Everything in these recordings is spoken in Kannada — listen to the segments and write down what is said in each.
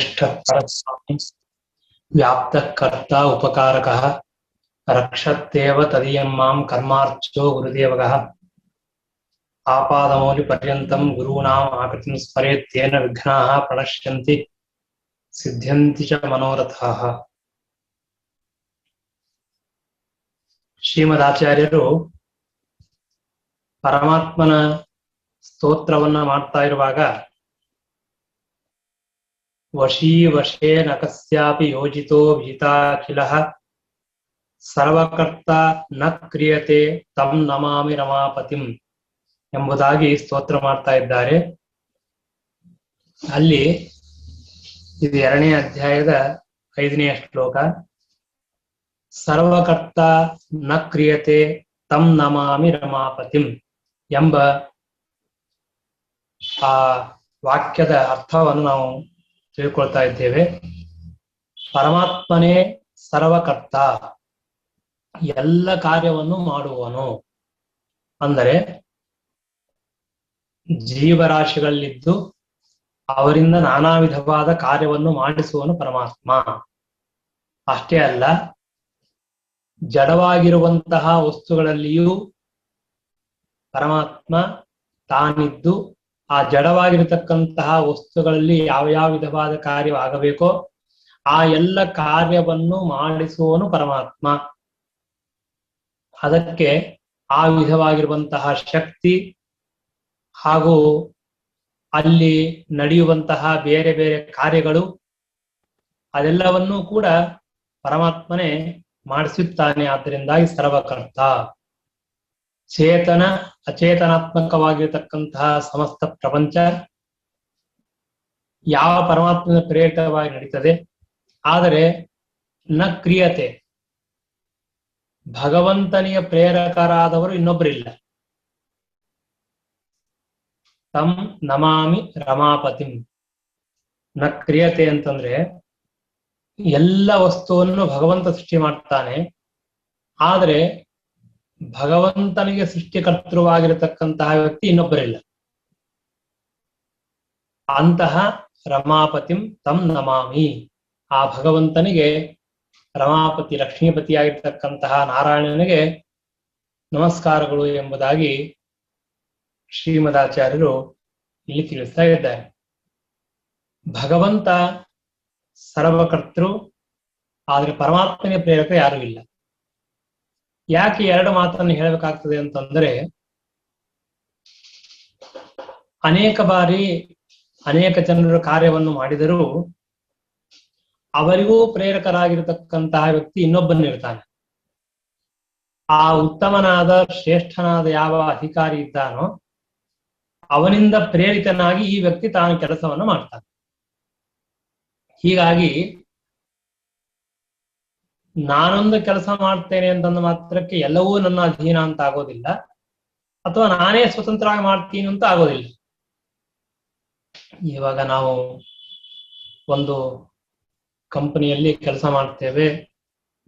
परस्वामी व्याप्तः कर्ता उपकारकः रक्षत्येव तदीयं मां कर्मार्चो गुरुदेवगः आपादमौलिपर्यन्तं गुरूणाम् आकृतिं स्मरेत् तेन विघ्नाः प्रणश्यन्ति सिद्ध्यन्ति च मनोरथाः। ಶ್ರೀಮದಾಚಾರ್ಯರು ಪರಮಾತ್ಮನ ಸ್ತೋತ್ರವನ್ನ ಮಾಡ್ತಾ ಇರುವಾಗ ವಶೀ ವಶೇ ನ ಕಸ್ಯಾಪಿ ಯೋಜಿತೋ ವಿಜಿತಾಖಿಲಃ ಸರ್ವಕರ್ತ ನ ಕ್ರಿಯತೆ ತಂ ನಮಾಮಿ ರಮಾಪತಿಂ ಎಂಬುದಾಗಿ ಸ್ತೋತ್ರ ಮಾಡ್ತಾ ಇದ್ದಾರೆ. ಅಲ್ಲಿ ಇದು 2ನೇ ಅಧ್ಯಾಯದ 5ನೇ ಶ್ಲೋಕ. ಸರ್ವಕರ್ತ ನ ಕ್ರಿಯತೆ ತಂ ನಮಾಮಿ ರಮಾಪತಿಂ ಎಂಬ ಆ ವಾಕ್ಯದ ಅರ್ಥವನ್ನು ನಾವು ತಿಳ್ಕೊಳ್ತಾ ಇದ್ದೇವೆ. ಪರಮಾತ್ಮನೇ ಸರ್ವಕರ್ತ, ಎಲ್ಲ ಕಾರ್ಯವನ್ನು ಮಾಡುವನು. ಅಂದರೆ ಜೀವರಾಶಿಗಳಲ್ಲಿದ್ದು ಅವರಿಂದ ನಾನಾ ವಿಧವಾದ ಕಾರ್ಯವನ್ನು ಮಾಡಿಸುವನು ಪರಮಾತ್ಮ. ಅಷ್ಟೇ ಅಲ್ಲ, ಜಡವಾಗಿರುವಂತಹ ವಸ್ತುಗಳಲ್ಲಿಯೂ ಪರಮಾತ್ಮ ತಾನಿದ್ದು ಆ ಜಡವಾಗಿರತಕ್ಕಂತಹ ವಸ್ತುಗಳಲ್ಲಿ ಯಾವ ವಿಧವಾದ ಕಾರ್ಯವಾಗಬೇಕೋ ಆ ಎಲ್ಲ ಕಾರ್ಯವನ್ನು ಮಾಡಿಸುವನು ಪರಮಾತ್ಮ. ಅದಕ್ಕೆ ಆ ವಿಧವಾಗಿರುವಂತಹ ಶಕ್ತಿ ಹಾಗೂ ಅಲ್ಲಿ ನಡೆಯುವಂತಹ ಬೇರೆ ಬೇರೆ ಕಾರ್ಯಗಳು ಅದೆಲ್ಲವನ್ನೂ ಕೂಡ ಪರಮಾತ್ಮನೇ ಮಾಡಿಸುತ್ತಾನೆ. ಆದ್ದರಿಂದಾಗಿ ಸರ್ವಕರ್ತ. ಚೇತನ ಅಚೇತನಾತ್ಮಕವಾಗಿರತಕ್ಕಂತಹ ಸಮಸ್ತ ಪ್ರಪಂಚ ಯಾವ ಪರಮಾತ್ಮನ ಪ್ರೇರಿತವಾಗಿ ನಡೀತದೆ. ಆದರೆ ನ ಕ್ರಿಯತೆ, ಭಗವಂತನಿಯ ಪ್ರೇರಕರಾದವರು ಇನ್ನೊಬ್ಬರಿಲ್ಲ. ತಂ ನಮಾಮಿ ರಮಾಪತಿಂ. ನ ಕ್ರಿಯತೆ ಅಂತಂದ್ರೆ ಎಲ್ಲ ವಸ್ತುವನ್ನು ಭಗವಂತ ಸೃಷ್ಟಿ ಮಾಡ್ತಾನೆ. ಆದರೆ ಭಗವಂತನಿಗೆ ಸೃಷ್ಟಿಕರ್ತೃವಾಗಿರತಕ್ಕಂತಹ ವ್ಯಕ್ತಿ ಇನ್ನೊಬ್ಬರಿಲ್ಲ. ಅಂತಹ ರಮಾಪತಿಂ ತಂ ನಮಾಮಿ, ಆ ಭಗವಂತನಿಗೆ, ರಮಾಪತಿ ಲಕ್ಷ್ಮೀಪತಿಯಾಗಿರ್ತಕ್ಕಂತಹ ನಾರಾಯಣನಿಗೆ ನಮಸ್ಕಾರಗಳು ಎಂಬುದಾಗಿ ಶ್ರೀಮದಾಚಾರ್ಯರು ಇಲ್ಲಿ ತಿಳಿಸ್ತಾ ಇದ್ದಾರೆ. ಭಗವಂತ ಸರ್ವಕರ್ತೃ, ಆದರೆ ಪರಮಾತ್ಮನ ಪ್ರೇರಕ ಯಾರೂ ಇಲ್ಲ. ಯಾಕೆ 2 ಮಾತನ್ನು ಹೇಳಬೇಕಾಗ್ತದೆ ಅಂತಂದ್ರೆ, ಅನೇಕ ಬಾರಿ ಅನೇಕ ಜನರು ಕಾರ್ಯವನ್ನು ಮಾಡಿದರೂ ಅವರಿಗೂ ಪ್ರೇರಕರಾಗಿರತಕ್ಕಂತಹ ವ್ಯಕ್ತಿ ಇನ್ನೊಬ್ಬನಿರ್ತಾನೆ. ಆ ಉತ್ತಮನಾದ ಶ್ರೇಷ್ಠನಾದ ಯಾವ ಅಧಿಕಾರಿ ಇದ್ದಾನೋ ಅವನಿಂದ ಪ್ರೇರಿತನಾಗಿ ಈ ವ್ಯಕ್ತಿ ತಾನು ಕೆಲಸವನ್ನು ಮಾಡ್ತಾನೆ. ಹೀಗಾಗಿ ನಾನೊಂದು ಕೆಲಸ ಮಾಡ್ತೇನೆ ಅಂತಂದ ಮಾತ್ರಕ್ಕೆ ಎಲ್ಲವೂ ನನ್ನ ಅಧೀನ ಅಂತ ಆಗೋದಿಲ್ಲ, ಅಥವಾ ನಾನೇ ಸ್ವತಂತ್ರವಾಗಿ ಮಾಡ್ತೀನಿ ಅಂತ ಆಗೋದಿಲ್ಲ. ಇವಾಗ ನಾವು ಒಂದು ಕಂಪನಿಯಲ್ಲಿ ಕೆಲಸ ಮಾಡ್ತೇವೆ,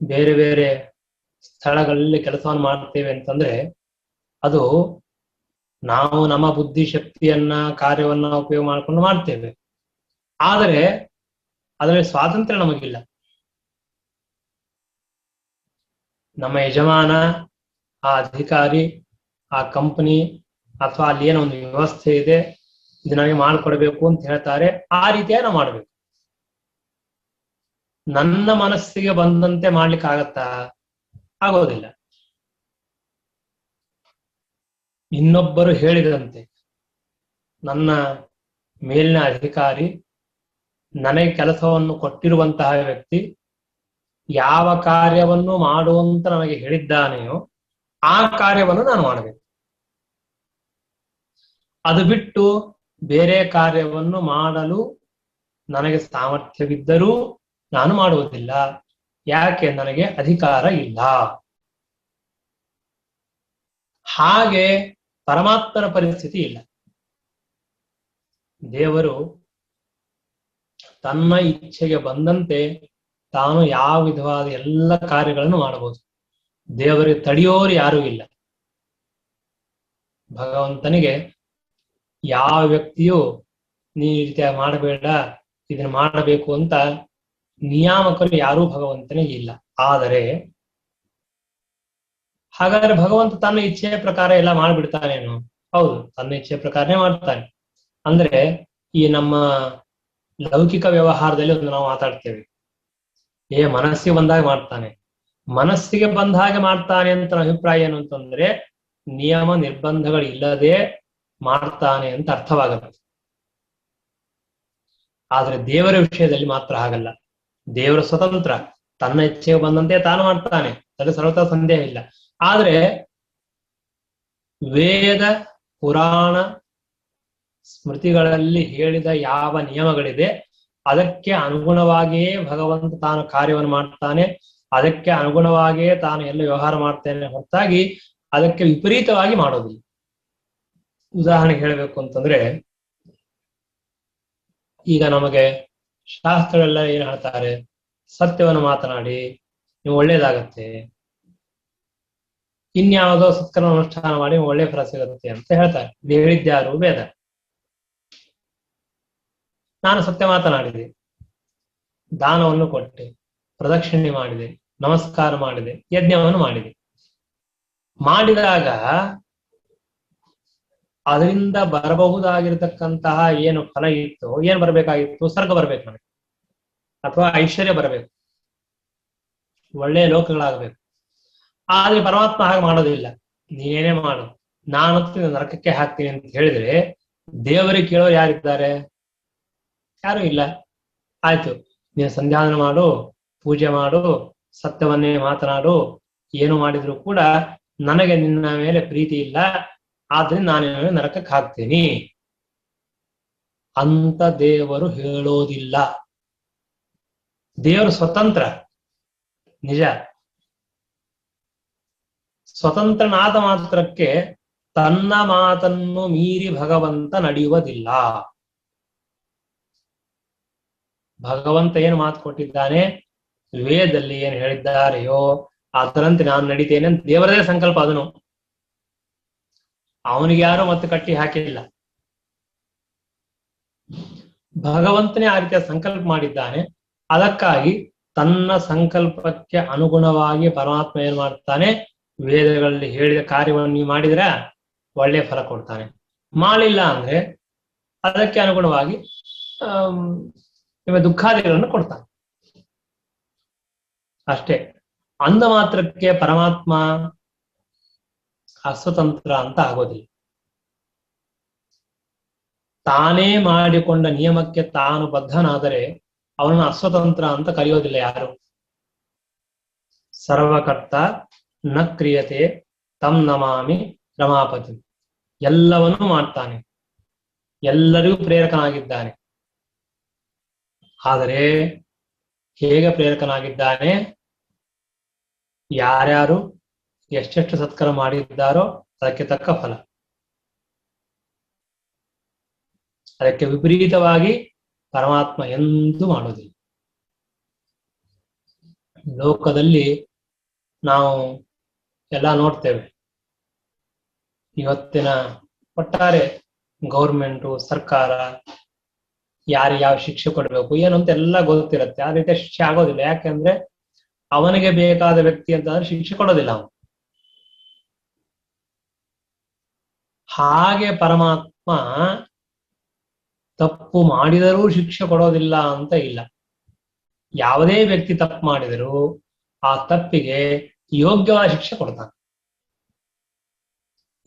ಬೇರೆ ಬೇರೆ ಸ್ಥಳಗಳಲ್ಲಿ ಕೆಲಸವನ್ನು ಮಾಡ್ತೇವೆ ಅಂತಂದ್ರೆ ಅದು ನಾವು ನಮ್ಮ ಬುದ್ಧಿಶಕ್ತಿಯನ್ನ ಕಾರ್ಯವನ್ನ ಉಪಯೋಗ ಮಾಡಿಕೊಂಡು ಮಾಡ್ತೇವೆ. ಆದರೆ ಅದರಲ್ಲಿ ಸ್ವಾತಂತ್ರ್ಯ ನಮಗಿಲ್ಲ. ನಮ್ಮ ಯಜಮಾನ, ಆ ಅಧಿಕಾರಿ, ಆ ಕಂಪನಿ ಅಥವಾ ಅಲ್ಲಿ ಏನೋ ಒಂದು ವ್ಯವಸ್ಥೆ ಇದೆ, ಇದು ನನಗೆ ಮಾಡಿಕೊಡ್ಬೇಕು ಅಂತ ಹೇಳ್ತಾರೆ, ಆ ರೀತಿಯಾಗಿ ನಾವು ಮಾಡ್ಬೇಕು. ನನ್ನ ಮನಸ್ಸಿಗೆ ಬಂದಂತೆ ಮಾಡ್ಲಿಕ್ಕೆ ಆಗತ್ತಾ? ಆಗೋದಿಲ್ಲ. ಇನ್ನೊಬ್ಬರು ಹೇಳಿದಂತೆ, ನನ್ನ ಮೇಲಿನ ಅಧಿಕಾರಿ, ನನಗೆ ಕೆಲಸವನ್ನು ಕೊಟ್ಟಿರುವಂತಹ ವ್ಯಕ್ತಿ ಯಾವ ಕಾರ್ಯವನ್ನು ಮಾಡುವಂತ ನನಗೆ ಹೇಳಿದ್ದಾನೆಯೋ ಆ ಕಾರ್ಯವನ್ನು ನಾನು ಮಾಡಬೇಕು. ಅದು ಬಿಟ್ಟು ಬೇರೆ ಕಾರ್ಯವನ್ನು ಮಾಡಲು ನನಗೆ ಸಾಮರ್ಥ್ಯವಿದ್ದರೂ ನಾನು ಮಾಡುವುದಿಲ್ಲ. ಯಾಕೆ? ನನಗೆ ಅಧಿಕಾರ ಇಲ್ಲ. ಹಾಗೆ ಪರಮಾತ್ಮನ ಪರಿಸ್ಥಿತಿ ಇಲ್ಲ. ದೇವರು ತನ್ನ ಇಚ್ಛೆಗೆ ಬಂದಂತೆ ತಾನು ಯಾವ ವಿಧವಾದ ಎಲ್ಲ ಕಾರ್ಯಗಳನ್ನು ಮಾಡಬಹುದು. ದೇವರಿಗೆ ತಡೆಯೋರು ಯಾರೂ ಇಲ್ಲ. ಭಗವಂತನಿಗೆ ಯಾವ ವ್ಯಕ್ತಿಯು ನೀ ಈ ರೀತಿಯಾಗಿ ಮಾಡಬೇಡ, ಇದನ್ನ ಮಾಡಬೇಕು ಅಂತ ನಿಯಾಮಕರು ಯಾರೂ ಭಗವಂತನಿಗೆ ಇಲ್ಲ. ಆದರೆ ಹಾಗಾದ್ರೆ ಭಗವಂತ ತನ್ನ ಇಚ್ಛೆಯ ಪ್ರಕಾರ ಎಲ್ಲ ಮಾಡ್ಬಿಡ್ತಾನೇನು? ಹೌದು, ತನ್ನ ಇಚ್ಛೆಯ ಪ್ರಕಾರನೇ ಮಾಡ್ತಾನೆ. ಅಂದ್ರೆ ಈ ನಮ್ಮ ಲೌಕಿಕ ವ್ಯವಹಾರದಲ್ಲಿ ಒಂದು ನಾವು ಮಾತಾಡ್ತೇವೆ, ಮನಸ್ಸಿಗೆ ಬಂದಾಗ ಮಾಡ್ತಾನೆ, ಮನಸ್ಸಿಗೆ ಬಂದ ಹಾಗೆ ಮಾಡ್ತಾನೆ ಅಂತ ಅಭಿಪ್ರಾಯ ಏನು ಅಂತಂದ್ರೆ ನಿಯಮ ನಿರ್ಬಂಧಗಳಿಲ್ಲದೆ ಮಾಡ್ತಾನೆ ಅಂತ ಅರ್ಥವಾಗುತ್ತೆ. ಆದ್ರೆ ದೇವರ ವಿಷಯದಲ್ಲಿ ಮಾತ್ರ ಹಾಗಲ್ಲ. ದೇವರ ಸ್ವತಂತ್ರ, ತನ್ನ ಇಚ್ಛೆಗೆ ಬಂದಂತೆ ತಾನು ಮಾಡ್ತಾನೆ, ಅದು ಸರ್ವತಾ ಸಂದೇಹ ಇಲ್ಲ. ಆದ್ರೆ ವೇದ ಪುರಾಣ ಸ್ಮೃತಿಗಳಲ್ಲಿ ಹೇಳಿದ ಯಾವ ನಿಯಮಗಳಿದೆ ಅದಕ್ಕೆ ಅನುಗುಣವಾಗಿಯೇ ಭಗವಂತ ತಾನು ಕಾರ್ಯವನ್ನು ಮಾಡ್ತಾನೆ, ಅದಕ್ಕೆ ಅನುಗುಣವಾಗಿಯೇ ತಾನು ಎಲ್ಲ ವ್ಯವಹಾರ ಮಾಡ್ತೇನೆ ಹೊರತಾಗಿ ಅದಕ್ಕೆ ವಿಪರೀತವಾಗಿ ಮಾಡೋದಿಲ್ಲ. ಉದಾಹರಣೆಗೆ ಹೇಳಬೇಕು ಅಂತಂದ್ರೆ, ಈಗ ನಮಗೆ ಶಾಸ್ತ್ರಗಳೆಲ್ಲ ಏನ್ ಹೇಳ್ತಾರೆ, ಸತ್ಯವನ್ನು ಮಾತನಾಡಿ ನೀವು ಒಳ್ಳೇದಾಗತ್ತೆ, ಇನ್ಯಾವುದೋ ಸತ್ಕರ್ಮ ಅನುಷ್ಠಾನ ಮಾಡಿ ಒಳ್ಳೆ ಫಲ ಸಿಗುತ್ತೆ ಅಂತ ಹೇಳ್ತಾರೆ. ಹೇಳಿದ್ಯಾರು? ವೇದ. ನಾನು ಸತ್ಯ ಮಾತನಾಡಿದೆ, ದಾನವನ್ನು ಕೊಟ್ಟೆ, ಪ್ರದಕ್ಷಿಣೆ ಮಾಡಿದೆ, ನಮಸ್ಕಾರ ಮಾಡಿದೆ, ಯಜ್ಞವನ್ನು ಮಾಡಿದೆ. ಮಾಡಿದಾಗ ಅದರಿಂದ ಬರಬಹುದಾಗಿರ್ತಕ್ಕಂತಹ ಏನು ಫಲ ಇತ್ತು, ಏನ್ ಬರಬೇಕಾಗಿತ್ತು? ಸ್ವರ್ಗ ಬರ್ಬೇಕು ನನಗೆ, ಅಥವಾ ಐಶ್ವರ್ಯ ಬರಬೇಕು, ಒಳ್ಳೆಯ ಲೋಕಗಳಾಗಬೇಕು. ಆದ್ರೆ ಪರಮಾತ್ಮ ಹಾಗೆ ಮಾಡೋದಿಲ್ಲ. ನೀನೇನೇ ಮಾಡು, ನಾನು ನರಕಕ್ಕೆ ಹಾಕ್ತೀನಿ ಅಂತ ಹೇಳಿದ್ರೆ ದೇವರಿಗೆ ಕೇಳೋರು ಯಾರಿದ್ದಾರೆ? ಯಾರು ಇಲ್ಲ. ಆಯ್ತು, ನೀನು ಸಂಧ್ಯಾವನ ಮಾಡು, ಪೂಜೆ ಮಾಡು, ಸತ್ಯವನ್ನೇ ಮಾತನಾಡು, ಏನು ಮಾಡಿದ್ರು ಕೂಡ ನನಗೆ ನಿನ್ನ ಮೇಲೆ ಪ್ರೀತಿ ಇಲ್ಲ, ಆದ್ರಿಂದ ನಾನು ನರಕಕ್ಕೆ ಹಾಕ್ತೀನಿ ಅಂತ ದೇವರು ಹೇಳೋದಿಲ್ಲ. ದೇವರು ಸ್ವತಂತ್ರ, ನಿಜ. ಸ್ವತಂತ್ರನಾದ ಮಾತ್ರಕ್ಕೆ ತನ್ನ ಮಾತನ್ನು ಮೀರಿ ಭಗವಂತ ನಡೆಯುವುದಿಲ್ಲ. ಭಗವಂತ ಏನು ಮಾತು ಕೊಟ್ಟಿದ್ದಾನೆ, ವೇದದಲ್ಲಿ ಏನು ಹೇಳಿದ್ದಾರೆಯೋ ಅದರಂತೆ ನಾನು ನಡೀತೇನೆ ಅಂತ ದೇವರದೇ ಸಂಕಲ್ಪ. ಅದನ್ನು ಅವನಿಗೆ ಯಾರು ಮತ್ತೆ ಕಟ್ಟಿ ಹಾಕಿಲ್ಲ. ಭಗವಂತನೇ ಆ ರೀತಿಯ ಸಂಕಲ್ಪ ಮಾಡಿದ್ದಾನೆ. ಅದಕ್ಕಾಗಿ ತನ್ನ ಸಂಕಲ್ಪಕ್ಕೆ ಅನುಗುಣವಾಗಿ ಪರಮಾತ್ಮ ಏನ್ ಮಾಡ್ತಾನೆ, ವೇದಗಳಲ್ಲಿ ಹೇಳಿದ ಕಾರ್ಯವನ್ನು ನೀವು ಮಾಡಿದ್ರೆ ಒಳ್ಳೆ ಫಲ ಕೊಡ್ತಾನೆ, ಮಾಡಿಲ್ಲ ಅಂದ್ರೆ ಅದಕ್ಕೆ ಅನುಗುಣವಾಗಿ ನಿಮಗೆ ದುಃಖಾದಿಗಳನ್ನು ಕೊಡ್ತಾನೆ. ಅಷ್ಟೇ. ಅಂದ ಮಾತ್ರಕ್ಕೆ ಪರಮಾತ್ಮ ಅಸ್ವತಂತ್ರ ಅಂತ ಆಗೋದಿಲ್ಲ. ತಾನೇ ಮಾಡಿಕೊಂಡ ನಿಯಮಕ್ಕೆ ತಾನು ಬದ್ಧನಾದರೆ ಅವನನ್ನು ಅಸ್ವತಂತ್ರ ಅಂತ ಕರೆಯೋದಿಲ್ಲ ಯಾರು. ಸರ್ವಕರ್ತ ನ ಕ್ರಿಯತೆ ತಂ ನಮಾಮಿ ರಮಾಪತಿ. ಎಲ್ಲವನ್ನೂ ಮಾಡ್ತಾನೆ, ಎಲ್ಲರಿಗೂ ಪ್ರೇರಕನಾಗಿದ್ದಾನೆ. ಆದರೆ ಹೇಗೆ ಪ್ರೇರಕನಾಗಿದ್ದಾನೆ, ಯಾರ್ಯಾರು ಎಷ್ಟೆಷ್ಟು ಸತ್ಕರ್ಮ ಮಾಡಿದ್ದಾರೋ ಅದಕ್ಕೆ ತಕ್ಕ ಫಲ. ಅದಕ್ಕೆ ವಿಪರೀತವಾಗಿ ಪರಮಾತ್ಮ ಎಂದೂ ಮಾಡೋದಿಲ್ಲ. ಲೋಕದಲ್ಲಿ ನಾವು ಎಲ್ಲ ನೋಡ್ತೇವೆ. ಇವತ್ತಿನ ಒಟ್ಟಾರೆ ಗೌರ್ಮೆಂಟು, ಸರ್ಕಾರ ಯಾರು ಯಾವ ಶಿಕ್ಷೆ ಕೊಡಬೇಕು ಏನು ಅಂತ ಎಲ್ಲ ಗೊತ್ತಿರುತ್ತೆ. ಆ ರೀತಿಯ ಶಿಕ್ಷೆ ಆಗೋದಿಲ್ಲ. ಯಾಕೆಂದ್ರೆ ಅವನಿಗೆ ಬೇಕಾದ ವ್ಯಕ್ತಿ ಅಂತಂದ್ರೆ ಶಿಕ್ಷೆ ಕೊಡೋದಿಲ್ಲ ಅವನು. ಹಾಗೆ ಪರಮಾತ್ಮ ತಪ್ಪು ಮಾಡಿದರೂ ಶಿಕ್ಷೆ ಕೊಡೋದಿಲ್ಲ ಅಂತ ಇಲ್ಲ. ಯಾವುದೇ ವ್ಯಕ್ತಿ ತಪ್ಪು ಮಾಡಿದರೂ ಆ ತಪ್ಪಿಗೆ ಯೋಗ್ಯವಾದ ಶಿಕ್ಷೆ ಕೊಡ್ತಾನೆ.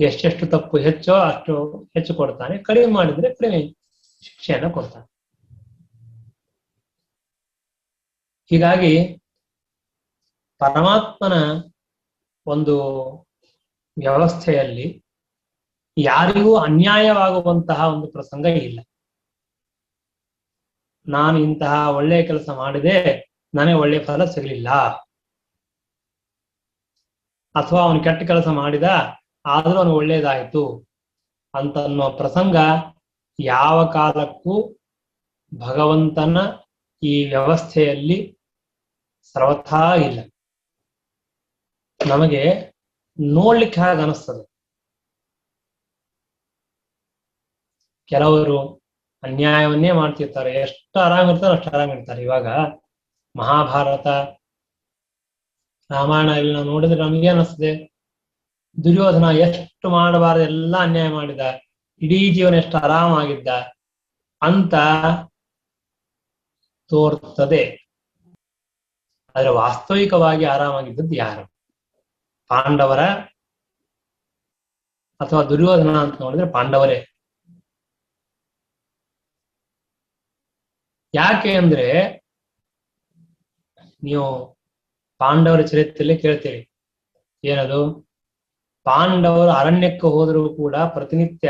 ಎಷ್ಟೆಷ್ಟು ತಪ್ಪು ಹೆಚ್ಚೋ ಅಷ್ಟು ಹೆಚ್ಚು ಕೊಡ್ತಾನೆ, ಕಡಿಮೆ ಮಾಡಿದ್ರೆ ಕಡಿಮೆ ಶಿಕ್ಷೆಯನ್ನು ಕೊಡ್ತಾನೆ. ಹೀಗಾಗಿ ಪರಮಾತ್ಮನ ಒಂದು ವ್ಯವಸ್ಥೆಯಲ್ಲಿ ಯಾರಿಗೂ ಅನ್ಯಾಯವಾಗುವಂತಹ ಒಂದು ಪ್ರಸಂಗ ಇಲ್ಲ. ನಾನು ಇಂತಹ ಒಳ್ಳೆಯ ಕೆಲಸ ಮಾಡಿದೆ, ನನಗೆ ಒಳ್ಳೆಯ ಫಲ ಸಿಗಲಿಲ್ಲ, ಅಥವಾ ಅವನು ಕೆಟ್ಟ ಕೆಲಸ ಮಾಡಿದ ಆದ್ರೂ ಅವನು ಒಳ್ಳೇದಾಯ್ತು ಅಂತ ಅನ್ನೋ ಪ್ರಸಂಗ ಯಾವ ಕಾಲಕ್ಕೂ ಭಗವಂತನ ಈ ವ್ಯವಸ್ಥೆಯಲ್ಲಿ ಸರ್ವಥಾ ಇಲ್ಲ. ನಮಗೆ ನೋಡ್ಲಿಕ್ಕೆ ಹಾಗೆ ಅನಿಸ್ತದೆ. ಕೆಲವರು ಅನ್ಯಾಯವನ್ನೇ ಮಾಡ್ತಿರ್ತಾರೆ. ಎಷ್ಟು ಆರಾಮಿರ್ತಾರೋ ಅಷ್ಟು ಆರಾಮಿರ್ತಾರೆ. ಇವಾಗ ಮಹಾಭಾರತ ರಾಮಾಯಣ ಎಲ್ಲ ನಾವು ನೋಡಿದ್ರೆ ನಮ್ಗೆ ಅನಿಸ್ತದೆ, ದುರ್ಯೋಧನ ಎಷ್ಟು ಮಾಡಬಾರದು ಎಲ್ಲ ಅನ್ಯಾಯ ಮಾಡಿದ, ಇಡೀ ಜೀವನ ಎಷ್ಟು ಆರಾಮಾಗಿದ್ದ ಅಂತ ತೋರ್ತದೆ. ಆದ್ರೆ ವಾಸ್ತವಿಕವಾಗಿ ಆರಾಮಾಗಿದ್ದದ್ದು ಯಾರು? ಪಾಂಡವರ ಅಥವಾ ದುರ್ಯೋಧನ ಅಂತ ನೋಡಿದ್ರೆ ಪಾಂಡವರೇ. ಯಾಕೆ ಅಂದ್ರೆ ನೀವು ಪಾಂಡವರ ಚರಿತ್ರೆಯಲ್ಲಿ ಕೇಳ್ತೀರಿ, ಏನದು, ಪಾಂಡವರು ಅರಣ್ಯಕ್ಕೆ ಹೋದರೂ ಕೂಡ ಪ್ರತಿನಿತ್ಯ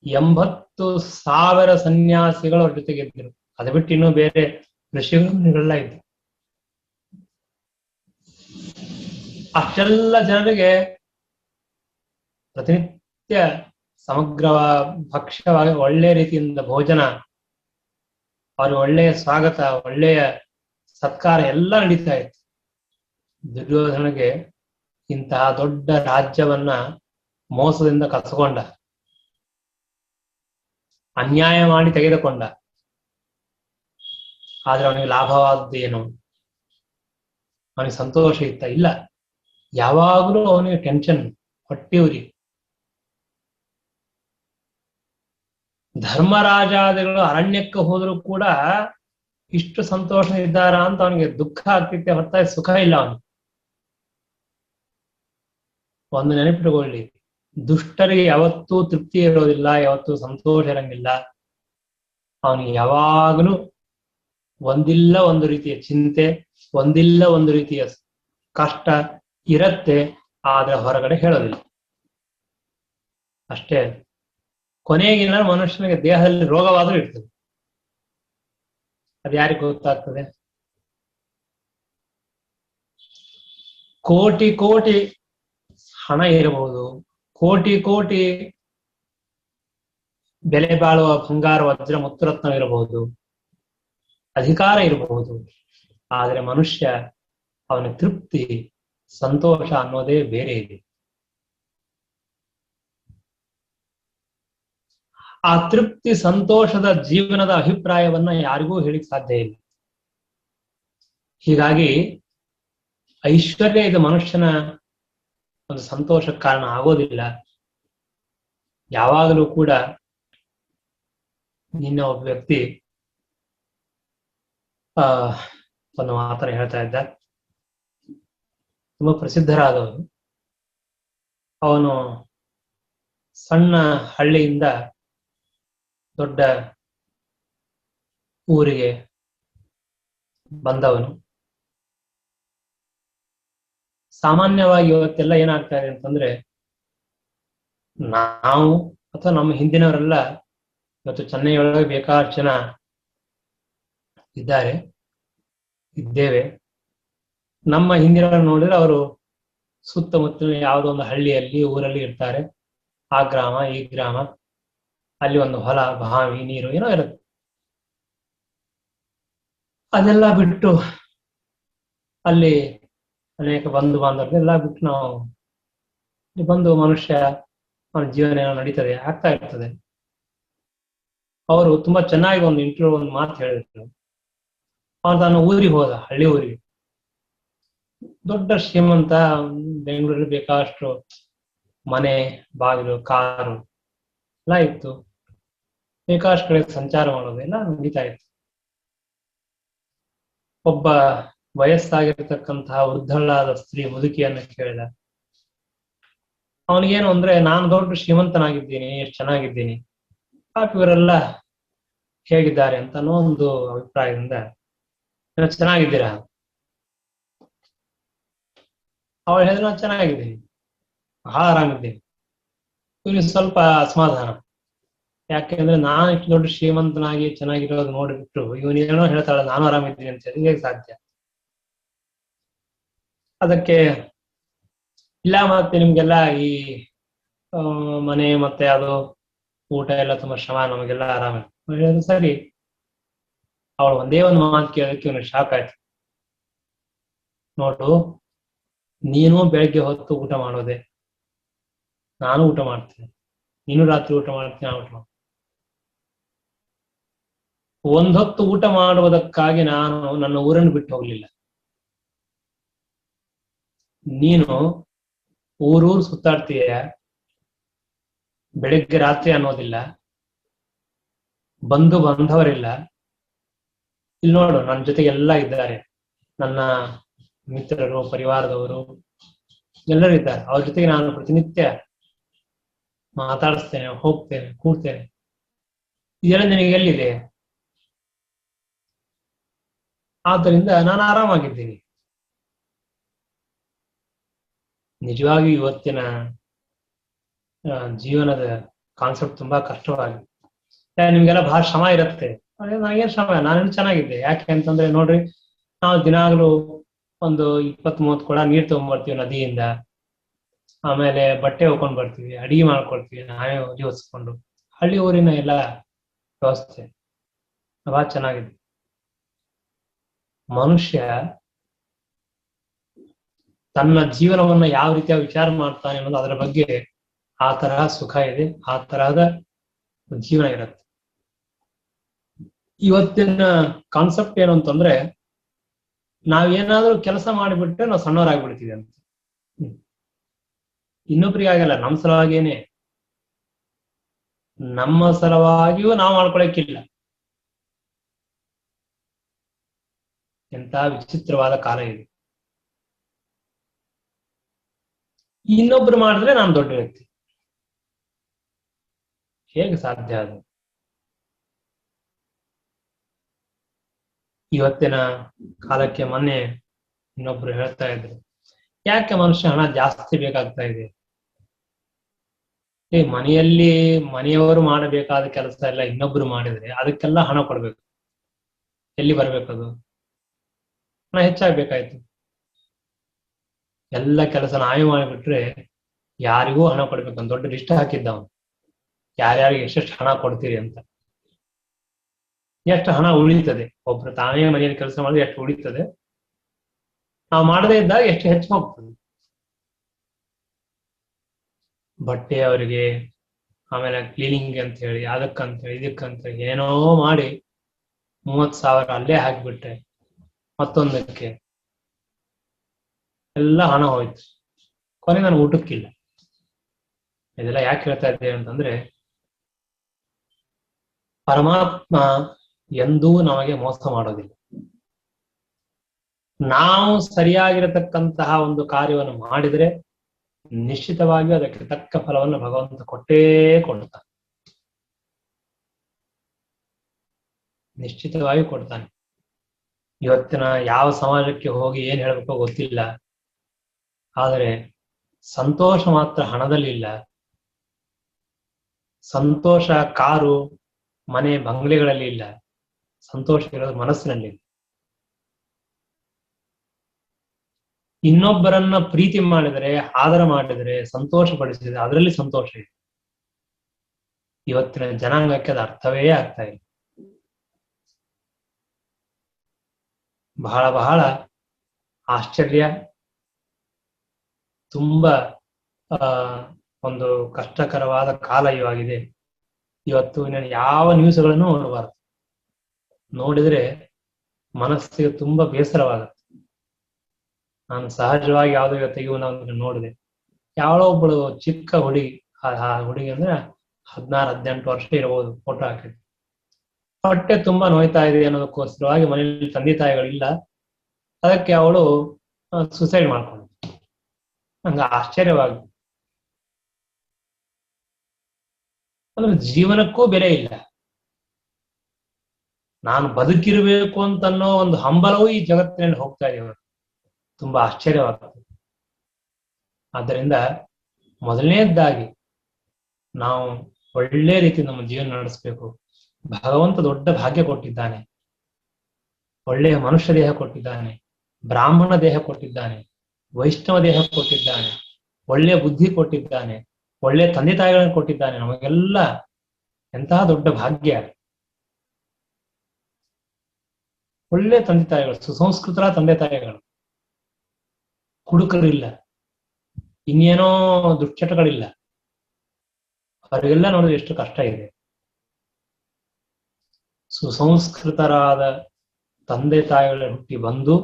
80,000 ಸನ್ಯಾಸಿಗಳು ಅವ್ರ ಜೊತೆಗೆ ಇದ್ರು. ಅದು ಬಿಟ್ಟು ಇನ್ನೂ ಬೇರೆ ಋಷಿಗಳೆಲ್ಲ ಇದ್ರು. ಅಷ್ಟೆಲ್ಲ ಜನರಿಗೆ ಪ್ರತಿನಿತ್ಯ ಸಮಗ್ರ ಭಕ್ಷ್ಯವಾಗಿ ಒಳ್ಳೆಯ ರೀತಿಯಿಂದ ಭೋಜನ, ಅವ್ರಿಗೆ ಒಳ್ಳೆಯ ಸ್ವಾಗತ, ಒಳ್ಳೆಯ ಸತ್ಕಾರ ಎಲ್ಲ ನಡೀತಾ ಇತ್ತು. ದುರ್ಯೋಧನಿಗೆ ಇಂತಹ ದೊಡ್ಡ ರಾಜ್ಯವನ್ನ ಮೋಸದಿಂದ ಕಸ್ಕೊಂಡ, ಅನ್ಯಾಯ ಮಾಡಿ ತೆಗೆದುಕೊಂಡ. ಆದ್ರೆ ಅವನಿಗೆ ಲಾಭವಾದದ್ದೇನು? ಅವನಿಗೆ ಸಂತೋಷ ಇತ್ತ? ಇಲ್ಲ. ಯಾವಾಗಲೂ ಅವನಿಗೆ ಟೆನ್ಷನ್, ಹೊಟ್ಟೆಯುರಿ. ಧರ್ಮರಾಜಾದಿಗಳು ಅರಣ್ಯಕ್ಕೆ ಹೋದರೂ ಕೂಡ ಇಷ್ಟು ಸಂತೋಷ ಇದ್ದಾರ ಅಂತ ಅವನಿಗೆ ದುಃಖ ಆಗ್ತಿತ್ತೆ ಹೊರತಾಗಿ ಸುಖ ಇಲ್ಲ. ಅವನು ಒಂದು ನೆನಪಿಟ್ಟುಕೊಳ್ಳಿ, ದುಷ್ಟರಿಗೆ ಯಾವತ್ತೂ ತೃಪ್ತಿ ಇರೋದಿಲ್ಲ, ಯಾವತ್ತೂ ಸಂತೋಷ ಇರಂಗಿಲ್ಲ. ಅವನಿಗೆ ಯಾವಾಗಲೂ ಒಂದಿಲ್ಲ ಒಂದು ರೀತಿಯ ಚಿಂತೆ, ಒಂದಿಲ್ಲ ಒಂದು ರೀತಿಯ ಕಷ್ಟ ಇರತ್ತೆ, ಆದ್ರೆ ಹೊರಗಡೆ ಹೇಳೋದಿಲ್ಲ ಅಷ್ಟೇ. ಕೊನೆಗಿನ ಮನುಷ್ಯನಿಗೆ ದೇಹದಲ್ಲಿ ರೋಗವಾದರೂ ಇರ್ತದೆ, ಅದು ಯಾರಿಗೆ ಗೊತ್ತಾಗ್ತದೆ? ಕೋಟಿ ಕೋಟಿ ಹಣ ಇರಬಹುದು, ಕೋಟಿ ಕೋಟಿ ಬೆಲೆ ಬಾಳುವ ಬಂಗಾರ ವಜ್ರ ಮುತ್ತುರತ್ನ ಇರಬಹುದು, ಅಧಿಕಾರ ಇರಬಹುದು, ಆದರೆ ಮನುಷ್ಯ ಅವನ ತೃಪ್ತಿ ಸಂತೋಷ ಅನ್ನೋದೇ ಬೇರೆ ಇದೆ. ಆ ತೃಪ್ತಿ ಸಂತೋಷದ ಜೀವನದ ಅಭಿಪ್ರಾಯವನ್ನ ಯಾರಿಗೂ ಹೇಳಿಕ್ ಸಾಧ್ಯ ಇಲ್ಲ. ಹೀಗಾಗಿ ಐಶ್ವರ್ಯ ಇದು ಮನುಷ್ಯನ ಒಂದು ಸಂತೋಷಕ್ಕೆ ಕಾರಣ ಆಗೋದಿಲ್ಲ. ಯಾವಾಗಲೂ ಕೂಡ ನಿನ್ನ ಒಬ್ಬ ವ್ಯಕ್ತಿ ಒಂದು ಮಾತನ್ನ ಹೇಳ್ತಾ ಇದ್ದ, ತುಂಬಾ ಪ್ರಸಿದ್ಧರಾದವನು. ಅವನು ಸಣ್ಣ ಹಳ್ಳಿಯಿಂದ ದೊಡ್ಡ ಊರಿಗೆ ಬಂದವನು. ಸಾಮಾನ್ಯವಾಗಿ ಇವತ್ತೆಲ್ಲ ಏನಾಗ್ತಾ ಇದೆ ಅಂತಂದ್ರೆ, ನಾವು ಅಥವಾ ನಮ್ಮ ಹಿಂದಿನವರೆಲ್ಲ ಇವತ್ತು ಚೆನ್ನೈಯೊಳಗೆ ಬೇಕಾದಷ್ಟು ಜನ ಇದ್ದೇವೆ. ನಮ್ಮ ಹಿಂದಿನವರು ನೋಡಿದ್ರೆ ಅವರು ಸುತ್ತಮುತ್ತಲಿನ ಯಾವುದೋ ಒಂದು ಹಳ್ಳಿಯಲ್ಲಿ ಊರಲ್ಲಿ ಇರ್ತಾರೆ. ಆ ಗ್ರಾಮ ಈ ಗ್ರಾಮ, ಅಲ್ಲಿ ಒಂದು ಹೊಲ, ಬಾವಿ, ನೀರು ಏನೋ ಇರುತ್ತೆ. ಅದೆಲ್ಲ ಬಿಟ್ಟು ಅಲ್ಲಿ ಅನೇಕ ಬಂಧು ಬಾಂಧವರೆಲ್ಲ ಬಿಟ್ಟು ನಾವು ಬಂದು ಮನುಷ್ಯ ಅವನ ಜೀವನ ಏನೋ ನಡೀತದೆ, ಆಗ್ತಾ ಇರ್ತದೆ. ಅವರು ತುಂಬಾ ಚೆನ್ನಾಗಿ ಒಂದು ಇಂಟರ್ವ್ಯೂ ಒಂದು ಮಾತು ಹೇಳಿದ್ರು. ಅವನು ತಾನು ಊರಿಗೆ ಹೋದ, ಹಳ್ಳಿ ಊರಿಗೆ. ದೊಡ್ಡ ಶ್ರೀಮಂತ, ಬೆಂಗಳೂರಲ್ಲಿ ಬೇಕಾದಷ್ಟು ಮನೆ, ಬಾಗಿಲು, ಕಾರು ಎಲ್ಲ ಇತ್ತು. ಬೇಕಾದಷ್ಟು ಕಡೆ ಸಂಚಾರ ಮಾಡೋದೆಲ್ಲ ನಡೀತಾ ಇತ್ತು. ಒಬ್ಬ ವಯಸ್ಸಾಗಿರ್ತಕ್ಕಂತಹ ವೃದ್ಧಳಾದ ಸ್ತ್ರೀ ಮುದುಕಿಯನ್ನ ಕೇಳಿದ. ಅವನಿಗೇನು ಅಂದ್ರೆ, ನಾನು ದೊಡ್ಡ ಶ್ರೀಮಂತನಾಗಿದ್ದೀನಿ, ಎಷ್ಟು ಚೆನ್ನಾಗಿದ್ದೀನಿ, ಪಾಪ ಇವರೆಲ್ಲ ಹೇಗಿದ್ದಾರೆ ಅಂತ ಅನ್ನೋ ಒಂದು ಅಭಿಪ್ರಾಯದಿಂದ, ಚೆನ್ನಾಗಿದ್ದೀರಾ? ಅವಳು ಹೇಳಿದ್ರೆ, ನಾನು ಚೆನ್ನಾಗಿದ್ದೀನಿ, ಬಹಳ ಆರಾಮಿದ್ದೀನಿ. ಇವನಿಗೆ ಸ್ವಲ್ಪ ಅಸಮಾಧಾನ. ಯಾಕೆಂದ್ರೆ ನಾನು ಇಷ್ಟು ದೊಡ್ಡ ಶ್ರೀಮಂತನಾಗಿ ಚೆನ್ನಾಗಿರೋದು ನೋಡಿಬಿಟ್ಟು ಇವನೇನೋ ಹೇಳ್ತಾಳೆ ನಾನು ಆರಾಮಿದ್ದೀನಿ ಅಂತ ಹೇಳಿ ಹೇಗೆ ಸಾಧ್ಯ? ಅದಕ್ಕೆ ಇಲ್ಲ, ಮತ್ತೆ ನಿಮ್ಗೆಲ್ಲ ಈ ಮನೆ ಮತ್ತೆ ಅದು ಊಟ ಎಲ್ಲ ತುಂಬಾ ಶ್ರಮ, ನಮಗೆಲ್ಲ ಆರಾಮ. ಸರಿ. ಅವಳು ಒಂದೇ ಒಂದು ಮಾತು ಕೇಳೋದಕ್ಕೆ ಇವನಿಗೆ ಶಾಕ್ ಆಯ್ತು. ನೋಡು, ನೀನು ಬೆಳಗ್ಗೆ ಹೊತ್ತು ಊಟ ಮಾಡೋದೆ, ನಾನು ಊಟ ಮಾಡ್ತೀನಿ, ನೀನು ರಾತ್ರಿ ಊಟ ಮಾಡ್ತೀನಿ, ನಾನು ಊಟ ಮಾಡ್ತೀನಿ. ಒಂದೊತ್ತು ಊಟ ಮಾಡುವುದಕ್ಕಾಗಿ ನಾನು ನನ್ನ ಊರನ್ನು ಬಿಟ್ಟು ಹೋಗ್ಲಿಲ್ಲ. ನೀನು ಊರೂರು ಸುತ್ತಾಡ್ತೀಯ, ಬೆಳಿಗ್ಗೆ ರಾತ್ರಿ ಅನ್ನೋದಿಲ್ಲ, ಬಂಧು ಬಾಂಧವರಿಲ್ಲ. ಇಲ್ಲಿ ನೋಡು, ನನ್ನ ಜೊತೆಗೆ ಎಲ್ಲ ಇದ್ದಾರೆ, ನನ್ನ ಮಿತ್ರರು, ಪರಿವಾರದವರು ಎಲ್ಲರೂ ಇದ್ದಾರೆ. ಅವ್ರ ಜೊತೆಗೆ ನಾನು ಪ್ರತಿನಿತ್ಯ ಮಾತಾಡಿಸ್ತೇನೆ, ಹೋಗ್ತೇನೆ, ಕೂಡ್ತೇನೆ. ಇದೆಲ್ಲ ನಿನಗೆ ಎಲ್ಲಿದೆ? ಆದ್ದರಿಂದ ನಾನು ಆರಾಮಾಗಿದ್ದೀನಿ. ನಿಜವಾಗಿಯೂ ಇವತ್ತಿನ ಜೀವನದ ಕಾನ್ಸೆಪ್ಟ್ ತುಂಬಾ ಕಷ್ಟವಾಗಿದೆ. ನಿಮ್ಗೆಲ್ಲ ಬಹಳ ಶ್ರಮ ಇರುತ್ತೆ. ನನಗೇನು ಶ್ರಮ? ನಾನೇನು ಚೆನ್ನಾಗಿದ್ದೆ. ಯಾಕೆ ಅಂತಂದ್ರೆ ನೋಡ್ರಿ, ನಾವು ದಿನಾಗ್ಲೂ ಒಂದು 20-30 ಕೊಡ ನೀರ್ ತಗೊಂಡ್ಬರ್ತೀವಿ ನದಿಯಿಂದ. ಆಮೇಲೆ ಬಟ್ಟೆ ಹೋಗ್ಕೊಂಡ್ ಬರ್ತೀವಿ, ಅಡಿಗೆ ಮಾಡ್ಕೊಳ್ತೀವಿ ನಾವೇ ಜೋಡಿಸ್ಕೊಂಡು. ಹಳ್ಳಿ ಊರಿನ ಎಲ್ಲ ವ್ಯವಸ್ಥೆ ಬಹಳ ಚೆನ್ನಾಗಿದೆ. ಮನುಷ್ಯ ತನ್ನ ಜೀವನವನ್ನ ಯಾವ ರೀತಿಯ ವಿಚಾರ ಮಾಡ್ತಾನೆ ಅನ್ನೋದು ಅದರ ಬಗ್ಗೆ ಆ ತರಹ ಸುಖ ಇದೆ, ಆ ತರಹದ ಜೀವನ ಇರುತ್ತೆ. ಇವತ್ತಿನ ಕಾನ್ಸೆಪ್ಟ್ ಏನು ಅಂತಂದ್ರೆ, ನಾವೇನಾದ್ರೂ ಕೆಲಸ ಮಾಡಿಬಿಟ್ರೆ ನಾವು ಸಣ್ಣವರಾಗ್ಬಿಡ್ತೀವಿ ಅಂತ. ಇನ್ನೊಬ್ರಿಗಾಗಲ್ಲ, ನಮ್ಮ ಸಲುವಾಗೇನೆ, ನಮ್ಮ ಸಲುವಾಗಿಯೂ ನಾವು ಮಾಡ್ಕೊಳಕ್ಕಿಲ್ಲ. ಎಂತ ವಿಚಿತ್ರವಾದ ಕಾಲ ಇದೆ. ಇನ್ನೊಬ್ರು ಮಾಡಿದ್ರೆ ನಾನು ದೊಡ್ಡ ವ್ಯಕ್ತಿ. ಹೇಗೆ ಸಾಧ್ಯ ಅದು? ಇವತ್ತಿನ ಕಾಲಕ್ಕೆ ಮೊನ್ನೆ ಇನ್ನೊಬ್ರು ಹೇಳ್ತಾ ಇದ್ರು, ಯಾಕೆ ಮನುಷ್ಯ ಹಣ ಜಾಸ್ತಿ ಬೇಕಾಗ್ತಾ ಇದೆ? ಮನೆಯಲ್ಲಿ ಮನೆಯವರು ಮಾಡಬೇಕಾದ ಕೆಲಸ ಎಲ್ಲ ಇನ್ನೊಬ್ರು ಮಾಡಿದ್ರೆ ಅದಕ್ಕೆಲ್ಲ ಹಣ ಕೊಡ್ಬೇಕು. ಎಲ್ಲಿ ಬರ್ಬೇಕದು? ಹಣ ಹೆಚ್ಚಾಗ್ಬೇಕಾಯ್ತು. ಎಲ್ಲ ಕೆಲಸ ನಾವೇ ಮಾಡಿಬಿಟ್ರೆ ಯಾರಿಗೂ ಹಣ ಕೊಡ್ಬೇಕಂತ ದೊಡ್ಡ ಲಿಸ್ಟ್ ಹಾಕಿದ್ದ ಅವನು, ಯಾರ್ಯಾರಿಗೆ ಎಷ್ಟೆಷ್ಟು ಹಣ ಕೊಡ್ತೀರಿ ಅಂತ. ಎಷ್ಟು ಹಣ ಉಳಿತದೆ? ಒಬ್ರು ತಾನೇ ಮನೆಯಲ್ಲಿ ಕೆಲಸ ಮಾಡಿದ್ರೆ ಎಷ್ಟು ಉಳಿತದೆ, ನಾವು ಮಾಡದೇ ಇದ್ದಾಗ ಎಷ್ಟು ಹೆಚ್ಚು ಹೋಗ್ತದೆ. ಬಟ್ಟೆ ಅವರಿಗೆ, ಆಮೇಲೆ ಕ್ಲೀನಿಂಗ್ ಅಂತ ಹೇಳಿ, ಅದಕ್ಕಂತ ಇದಕ್ಕಂತ ಏನೋ ಮಾಡಿ 30,000 ಅಲ್ಲೇ ಹಾಕಿಬಿಟ್ರೆ ಮತ್ತೊಂದಕ್ಕೆ ಎಲ್ಲ ಹಣ ಹೋಯ್ತು. ಕೊನೆ ನಾನು ಊಟಕ್ಕಿಲ್ಲ. ಇದೆಲ್ಲ ಯಾಕೆ ಹೇಳ್ತಾ ಇದ್ದೇವೆ ಅಂತಂದ್ರೆ, ಪರಮಾತ್ಮ ಎಂದೂ ನಮಗೆ ಮೋಸ ಮಾಡೋದಿಲ್ಲ. ನಾವು ಸರಿಯಾಗಿರತಕ್ಕಂತಹ ಒಂದು ಕಾರ್ಯವನ್ನು ಮಾಡಿದ್ರೆ ನಿಶ್ಚಿತವಾಗಿಯೂ ಅದಕ್ಕೆ ತಕ್ಕ ಫಲವನ್ನು ಭಗವಂತ ಕೊಟ್ಟೇ ಕೊಡ್ತಾನೆ, ನಿಶ್ಚಿತವಾಗಿ ಕೊಡ್ತಾನೆ. ಇವತ್ತಿನ ಯಾವ ಸಮಾಜಕ್ಕೆ ಹೋಗಿ ಏನ್ ಹೇಳ್ಬೇಕೋ ಗೊತ್ತಿಲ್ಲ, ಆದರೆ ಸಂತೋಷ ಮಾತ್ರ ಹಣದಲ್ಲಿ ಇಲ್ಲ. ಸಂತೋಷ ಕಾರು, ಮನೆ, ಬಂಗ್ಲೆಗಳಲ್ಲಿ ಇಲ್ಲ. ಸಂತೋಷ ಇರೋದು ಮನಸ್ಸಿನಲ್ಲಿ. ಇನ್ನೊಬ್ಬರನ್ನ ಪ್ರೀತಿ ಮಾಡಿದರೆ, ಆದರ ಮಾಡಿದರೆ, ಸಂತೋಷ ಪಡಿಸಿದರೆ ಅದರಲ್ಲಿ ಸಂತೋಷ ಇದೆ. ಇವತ್ತಿನ ಜನಾಂಗಕ್ಕೆ ಅದು ಅರ್ಥವೇ ಆಗ್ತಾ ಇಲ್ಲ. ಬಹಳ ಬಹಳ ಆಶ್ಚರ್ಯ, ತುಂಬಾ ಒಂದು ಕಷ್ಟಕರವಾದ ಕಾಲ ಇವಾಗಿದೆ. ಇವತ್ತು ಯಾವ ನ್ಯೂಸ್ಗಳನ್ನು ನೋಡಬಾರದು. ನೋಡಿದ್ರೆ ಮನಸ್ಸಿಗೆ ತುಂಬಾ ಬೇಸರವಾಗುತ್ತೆ. ನಾನು ಸಹಜವಾಗಿ ಯಾವುದೋ ತೆಗೆಯುವ ನೋಡಿದೆ, ಯಾವಳೋ ಒಬ್ಬಳು ಚಿಕ್ಕ ಹುಡುಗಿ, ಆ ಹುಡುಗಿ ಅಂದ್ರೆ 16-18 ವರ್ಷ ಇರಬಹುದು, ಫೋಟೋ ಹಾಕಿದ್ರು. ಹೊಟ್ಟೆ ತುಂಬಾ ನೋಯ್ತಾ ಇದೆ ಅನ್ನೋದಕ್ಕೋಸ್ಕರವಾಗಿ ಮನೆಯಲ್ಲಿ ತಂದೆ ತಾಯಿಗಳಿಲ್ಲ, ಅದಕ್ಕೆ ಅವಳು ಸುಸೈಡ್ ಮಾಡ್ಕೊಂಡ್ಳು. ನಂಗೆ ಆಶ್ಚರ್ಯವಾಗಿ, ಅಂದ್ರೆ ಜೀವನಕ್ಕೂ ಬೆಲೆ ಇಲ್ಲ. ನಾನು ಬದುಕಿರಬೇಕು ಅಂತನ್ನೋ ಒಂದು ಹಂಬಲವೂ ಈ ಜಗತ್ತಿನಲ್ಲಿ ಹೋಗ್ತಾ ಇದೆ. ತುಂಬಾ ಆಶ್ಚರ್ಯವಾಗ್ತದೆ. ಆದ್ದರಿಂದ ಮೊದಲನೇದಾಗಿ ನಾವು ಒಳ್ಳೆ ರೀತಿ ನಮ್ಮ ಜೀವನ ನಡೆಸಬೇಕು. ಭಗವಂತ ದೊಡ್ಡ ಭಾಗ್ಯ ಕೊಟ್ಟಿದ್ದಾನೆ. ಒಳ್ಳೆಯ ಮನುಷ್ಯ ದೇಹ ಕೊಟ್ಟಿದ್ದಾನೆ, ಬ್ರಾಹ್ಮಣ ದೇಹ ಕೊಟ್ಟಿದ್ದಾನೆ, ವೈಷ್ಣವ ದೇಹ ಕೊಟ್ಟಿದ್ದಾನೆ, ಒಳ್ಳೆಯ ಬುದ್ಧಿ ಕೊಟ್ಟಿದ್ದಾನೆ, ಒಳ್ಳೆಯ ತಂದೆ ತಾಯಿಗಳನ್ನು ಕೊಟ್ಟಿದ್ದಾನೆ. ನಮಗೆಲ್ಲ ಎಂತಹ ದೊಡ್ಡ ಭಾಗ್ಯ. ಒಳ್ಳೆ ತಂದೆ ತಾಯಿಗಳು, ಸುಸಂಸ್ಕೃತರ ತಂದೆ ತಾಯಿಗಳು, ಕುಡುಕರಿಲ್ಲ, ಇನ್ನೇನೋ ದುಶ್ಚಟಗಳಿಲ್ಲ. ಅವರಿಗೆಲ್ಲ ನೋಡಿದ್ರೆ ಎಷ್ಟು ಕಷ್ಟ ಇದೆ. ಸುಸಂಸ್ಕೃತರಾದ ತಂದೆ ತಾಯಿಗಳ ಹುಟ್ಟಿ ಬಂದು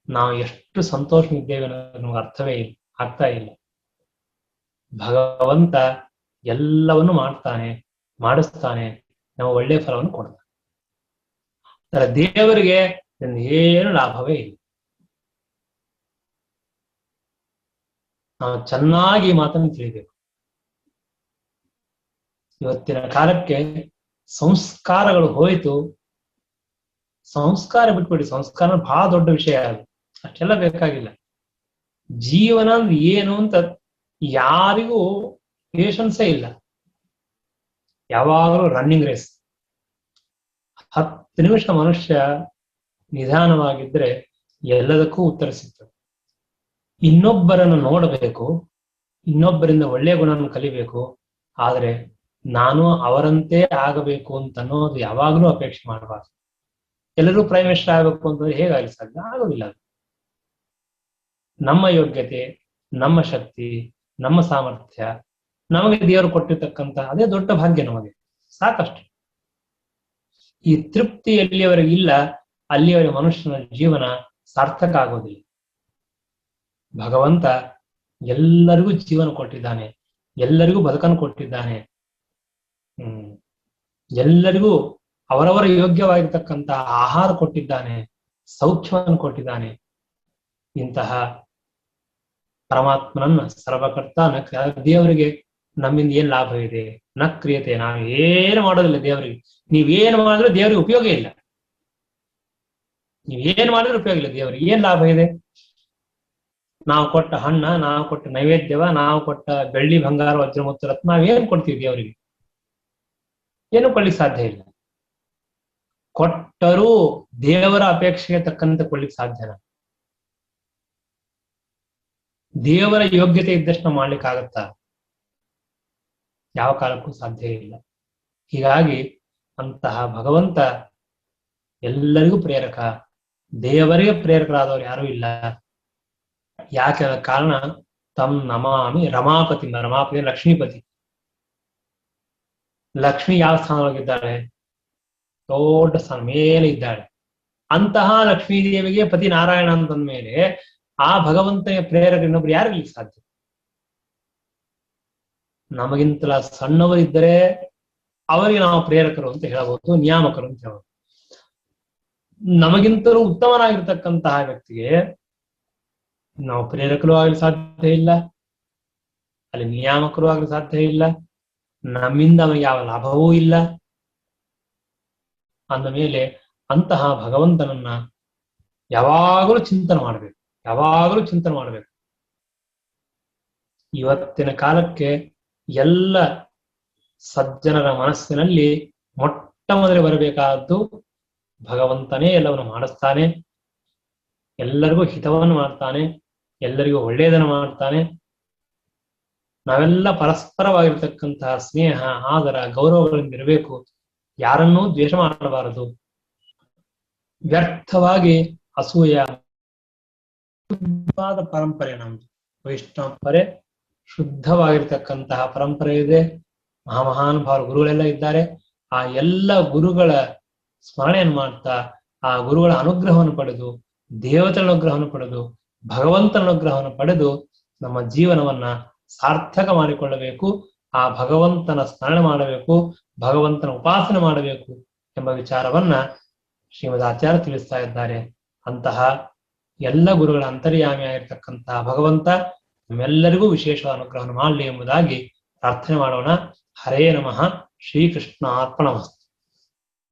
ನಾವು ಎಷ್ಟು ಸಂತೋಷವಿದ್ದೇವೆ ಅನ್ನೋದು ನಮ್ಗೆ ಅರ್ಥವೇ ಇಲ್ಲ, ಆಗ್ತಾ ಇಲ್ಲ. ಭಗವಂತ ಎಲ್ಲವನ್ನು ಮಾಡ್ತಾನೆ, ಮಾಡಿಸ್ತಾನೆ, ನಾವು ಒಳ್ಳೆಯ ಫಲವನ್ನು ಕೊಡ್ತಾನೆ. ದೇವರಿಗೆ ಏನು ಲಾಭವೇ ಇಲ್ಲ. ನಾವು ಚೆನ್ನಾಗಿ ಮಾತನ್ನು ತಿಳಿಬೇಕು. ಇವತ್ತಿನ ಕಾಲಕ್ಕೆ ಸಂಸ್ಕಾರಗಳು ಹೋಯಿತು. ಸಂಸ್ಕಾರ ಬಿಟ್ಬಿಡಿ, ಸಂಸ್ಕಾರ ಬಹಳ ದೊಡ್ಡ ವಿಷಯ, ಅದು ಅಷ್ಟೆಲ್ಲ ಬೇಕಾಗಿಲ್ಲ. ಜೀವನ ಏನು ಅಂತ ಯಾರಿಗೂ ಪೇಷನ್ಸೇ ಇಲ್ಲ. ಯಾವಾಗಲೂ ರನ್ನಿಂಗ್ ರೇಸ್. 10 ನಿಮಿಷ ಮನುಷ್ಯ ನಿಧಾನವಾಗಿದ್ರೆ ಎಲ್ಲದಕ್ಕೂ ಉತ್ತರ ಸಿಗ್ತದೆ. ಇನ್ನೊಬ್ಬರನ್ನು ನೋಡಬೇಕು, ಇನ್ನೊಬ್ಬರಿಂದ ಒಳ್ಳೆಯ ಗುಣವನ್ನು ಕಲಿಬೇಕು, ಆದರೆ ನಾನು ಅವರಂತೆ ಆಗಬೇಕು ಅಂತ ಅನ್ನೋದು ಯಾವಾಗಲೂ ಅಪೇಕ್ಷೆ ಮಾಡಬಾರ್ದು. ಎಲ್ಲರೂ ಪ್ರೈಮ್ ಮಿನಿಸ್ಟರ್ ಆಗಬೇಕು ಅಂತಂದ್ರೆ ಹೇಗಾಗಲಿ ಸಾಧ್ಯ? ಆಗೋದಿಲ್ಲ. ನಮ್ಮ ಯೋಗ್ಯತೆ, ನಮ್ಮ ಶಕ್ತಿ, ನಮ್ಮ ಸಾಮರ್ಥ್ಯ, ನಮಗೆ ದೇವರು ಕೊಟ್ಟಿರ್ತಕ್ಕಂಥ ಅದೇ ದೊಡ್ಡ ಭಾಗ್ಯ. ನಮಗೆ ಸಾಕಷ್ಟು. ಈ ತೃಪ್ತಿ ಎಲ್ಲಿಯವರೆಗೆ ಇಲ್ಲ, ಅಲ್ಲಿಯವರೆಗೆ ಮನುಷ್ಯನ ಜೀವನ ಸಾರ್ಥಕ ಆಗೋದಿಲ್ಲ. ಭಗವಂತ ಎಲ್ಲರಿಗೂ ಜೀವನ ಕೊಟ್ಟಿದ್ದಾನೆ, ಎಲ್ಲರಿಗೂ ಬದುಕನ್ನು ಕೊಟ್ಟಿದ್ದಾನೆ, ಎಲ್ಲರಿಗೂ ಅವರವರ ಯೋಗ್ಯವಾಗಿರ್ತಕ್ಕಂತಹ ಆಹಾರ ಕೊಟ್ಟಿದ್ದಾನೆ, ಸೌಖ್ಯವನ್ನು ಕೊಟ್ಟಿದ್ದಾನೆ. ಇಂತಹ ಪರಮಾತ್ಮನನ್ನ ಸರ್ವಕರ್ತ ದೇವರಿಗೆ ನಮ್ಮಿಂದ ಏನ್ ಲಾಭ ಇದೆ? ನ ಕ್ರಿಯತೆ. ನಾವು ಏನು ಮಾಡೋದಿಲ್ಲ ದೇವರಿಗೆ. ನೀವೇನು ಮಾಡಿದ್ರೆ ದೇವರಿಗೆ ಉಪಯೋಗ ಇಲ್ಲ. ನೀವೇನು ಮಾಡಿದ್ರೆ ಉಪಯೋಗ ಇಲ್ಲ. ದೇವರಿಗೆ ಏನ್ ಲಾಭ ಇದೆ? ನಾವು ಕೊಟ್ಟ ಹಣ್ಣ, ನಾವು ಕೊಟ್ಟ ನೈವೇದ್ಯವ, ನಾವು ಕೊಟ್ಟ ಬೆಳ್ಳಿ ಬಂಗಾರ ವಜ್ರ ಮುತ್ತು ರತ್ನ ನಾವೇನ್ ಕೊಡ್ತೀವಿ ದೇವರಿಗೆ? ಏನು ಕೊಡ್ಲಿಕ್ಕೆ ಸಾಧ್ಯ ಇಲ್ಲ. ಕೊಟ್ಟರೂ ದೇವರ ಅಪೇಕ್ಷೆಗೆ ತಕ್ಕಂತೆ ಕೊಡ್ಲಿಕ್ಕೆ ಸಾಧ್ಯನ? ದೇವರ ಯೋಗ್ಯತೆ ಇದ್ದಷ್ಟು ಮಾಡ್ಲಿಕ್ಕಾಗತ್ತಾ? ಯಾವ ಕಾಲಕ್ಕೂ ಸಾಧ್ಯ ಇಲ್ಲ. ಹೀಗಾಗಿ ಅಂತಹ ಭಗವಂತ ಎಲ್ಲರಿಗೂ ಪ್ರೇರಕ. ದೇವರಿಗೆ ಪ್ರೇರಕರಾದವರು ಯಾರೂ ಇಲ್ಲ. ಯಾಕೆ ಅದರ ಕಾರಣ ತಮ್ ನಮಾಮಿ ರಮಾಪತಿ. ರಮಾಪತಿ ಲಕ್ಷ್ಮೀಪತಿ. ಲಕ್ಷ್ಮಿ ಯಾವ ಸ್ಥಾನದೊಳಗಿದ್ದಾಳೆ? ದೊಡ್ಡ ಸ್ಥಾನ ಮೇಲೆ ಇದ್ದಾಳೆ. ಅಂತಹ ಲಕ್ಷ್ಮೀ ದೇವಿಗೆ ಪತಿ ನಾರಾಯಣ ಅಂತಂದ ಮೇಲೆ ಆ ಭಗವಂತನ ಪ್ರೇರಕ ಇನ್ನೊಬ್ರು ಯಾರಿರ್ಲಿಕ್ಕೆ ಸಾಧ್ಯ? ನಮಗಿಂತಲ ಸಣ್ಣವರಿದ್ದರೆ ಅವರಿಗೆ ನಾವು ಪ್ರೇರಕರು ಅಂತ ಹೇಳಬಹುದು, ನಿಯಾಮಕರು ಅಂತ ಹೇಳಬಹುದು. ನಮಗಿಂತಲೂ ಉತ್ತಮನಾಗಿರ್ತಕ್ಕಂತಹ ವ್ಯಕ್ತಿಗೆ ನಾವು ಪ್ರೇರಕರು ಆಗಲು ಸಾಧ್ಯ ಇಲ್ಲ, ಅಲ್ಲಿ ನಿಯಾಮಕರು ಆಗಲು ಸಾಧ್ಯ ಇಲ್ಲ, ನಮ್ಮಿಂದ ಅವನಿಗೆ ಯಾವ ಲಾಭವೂ ಇಲ್ಲ. ಅಂದ ಮೇಲೆ ಅಂತಹ ಭಗವಂತನನ್ನ ಯಾವಾಗಲೂ ಚಿಂತನೆ ಮಾಡಬೇಕು, ಯಾವಾಗಲೂ ಚಿಂತನೆ ಮಾಡಬೇಕು. ಇವತ್ತಿನ ಕಾಲಕ್ಕೆ ಎಲ್ಲ ಸಜ್ಜನರ ಮನಸ್ಸಿನಲ್ಲಿ ಮೊಟ್ಟ ಮೊದಲೇ ಬರಬೇಕಾದ್ದು ಭಗವಂತನೇ ಎಲ್ಲವನ್ನು ಮಾಡಿಸ್ತಾನೆ, ಎಲ್ಲರಿಗೂ ಹಿತವನ್ನು ಮಾಡ್ತಾನೆ, ಎಲ್ಲರಿಗೂ ಒಳ್ಳೆಯದನ್ನು ಮಾಡ್ತಾನೆ. ನಾವೆಲ್ಲ ಪರಸ್ಪರವಾಗಿರ್ತಕ್ಕಂತಹ ಸ್ನೇಹ, ಆದರ, ಗೌರವಗಳಿಂದ ಇರಬೇಕು. ಯಾರನ್ನೂ ದ್ವೇಷ ಮಾಡಬಾರದು. ವ್ಯರ್ಥವಾಗಿ ಅಸೂಯ. ಶುದ್ಧವಾದ ಪರಂಪರೆ ನಮ್ದು ವೈಷ್ಣವ ಪರೆ, ಶುದ್ಧವಾಗಿರ್ತಕ್ಕಂತಹ ಪರಂಪರೆ ಇದೆ. ಮಹಾಮಹಾನುಭಾವರು ಗುರುಗಳೆಲ್ಲ ಇದ್ದಾರೆ. ಆ ಎಲ್ಲ ಗುರುಗಳ ಸ್ಮರಣೆಯನ್ನು ಮಾಡ್ತಾ, ಆ ಗುರುಗಳ ಅನುಗ್ರಹವನ್ನು ಪಡೆದು, ದೇವತೆಗಳ ಅನುಗ್ರಹವನ್ನು ಪಡೆದು, ಭಗವಂತನ ಅನುಗ್ರಹವನ್ನು ಪಡೆದು ನಮ್ಮ ಜೀವನವನ್ನ ಸಾರ್ಥಕ ಮಾಡಿಕೊಳ್ಳಬೇಕು. ಆ ಭಗವಂತನ ಸ್ಮರಣೆ ಮಾಡಬೇಕು, ಭಗವಂತನ ಉಪಾಸನೆ ಮಾಡಬೇಕು ಎಂಬ ವಿಚಾರವನ್ನ ಶ್ರೀಮದ್ ಆಚಾರ್ಯ ತಿಳಿಸ್ತಾ ಇದ್ದಾರೆ. ಅಂತಹ ಎಲ್ಲ ಗುರುಗಳ ಅಂತರ್ಯಾಮಿಯಾಗಿರ್ತಕ್ಕಂತಹ ಭಗವಂತ ನಮ್ಮೆಲ್ಲರಿಗೂ ವಿಶೇಷವಾದ ಅನುಗ್ರಹವನ್ನು ಮಾಡಲಿ ಎಂಬುದಾಗಿ ಪ್ರಾರ್ಥನೆ ಮಾಡೋಣ. ಹರೇ ನಮಃ. ಶ್ರೀಕೃಷ್ಣ ಅರ್ಪಣಮಸ್ತು.